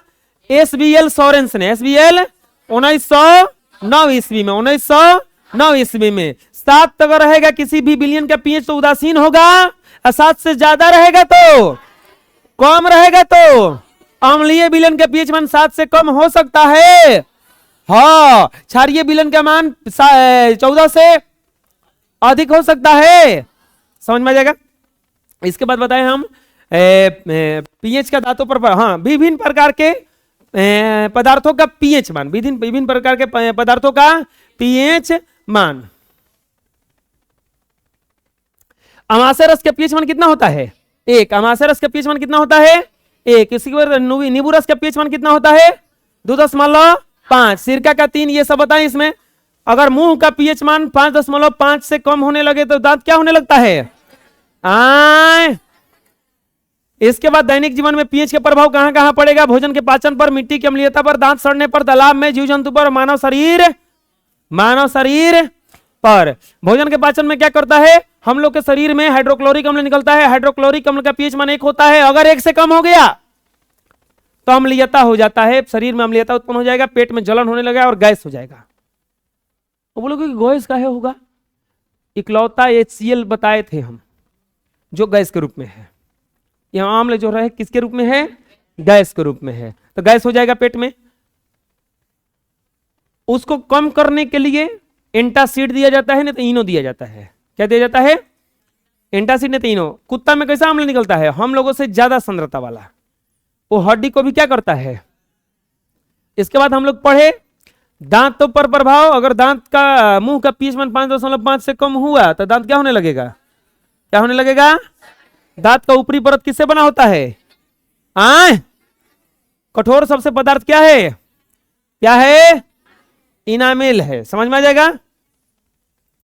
एसबीएल सोरेंस ने। एसबीएल 1909 ईस्वी में, 1909 ईस्वी में। 7 अगर रहेगा किसी भी विलयन का पीएच तो उदासीन होगा, और 7 से ज्यादा रहेगा तो, कम रहेगा तो अम्लीय विलयन का पीएच मान 7 से कम हो सकता है। हाँ, क्षारीय विलयन का मान 14 से अधिक हो सकता है। समझ में आ जाएगा। इसके बाद बताएं हम पीएच का धातु पर, हाँ, विभिन्न प्रकार के पदार्थों का पीएच मान, विभिन्न प्रकार के पदार्थों का पीएच मान। अमाशय रस का पीएच मान कितना होता है? 1। अमाशय रस का पीएच मान कितना होता है? 1। इसी के बाद नींबू रस का पीएच मान कितना होता है? 2.5। सिरका का 3। ये सब बताएं। इसमें अगर मुंह का पीएच मान 5.5 से कम होने लगे तो दांत क्या होने लगता है? इसके बाद दैनिक जीवन में पीएच का प्रभाव कहां कहां पड़ेगा? भोजन के पाचन पर, मिट्टी की अम्लीयता पर, दांत सड़ने पर, तालाब में जीव जंतु पर, मानव शरीर पर। भोजन के पाचन में क्या करता है? हम लोग के शरीर में हाइड्रोक्लोरिक अम्ल निकलता है। हाइड्रोक्लोरिक अम्ल का पीएच मान 1 होता है। अगर 1 से कम हो गया तो अम्लीयता हो जाता है, शरीर में अम्लीयता उत्पन्न हो जाएगा, पेट में जलन होने लगेगा और गैस हो जाएगा। वो बोलोगे गैस काहे होगा? इकलौता HCl बताए थे हम, जो गैस के रूप में है। यहां अम्ल जो है किसके रूप में है? गैस के रूप में है। तो गैस हो जाएगा पेट में। उसको कम करने के लिए एंटासिड दिया जाता है, नहीं तो इनो दिया जाता है। क्या दिया जाता है? एंटासिड नहीं तो इनो। कुत्ता में कैसा अम्ल निकलता है? हम लोगों से ज्यादा सांद्रता वाला। वो हड्डी को भी क्या करता है? इसके बाद हम लोग पढ़े दांतों पर प्रभाव। अगर दांत का, मुंह का पीएच मान 5.5 से कम हुआ तो दांत क्या होने लगेगा? क्या होने लगेगा? दांत का ऊपरी परत किससे बना होता है? कठोर सबसे पदार्थ क्या है? क्या है? इनामेल है। समझ में आ जाएगा।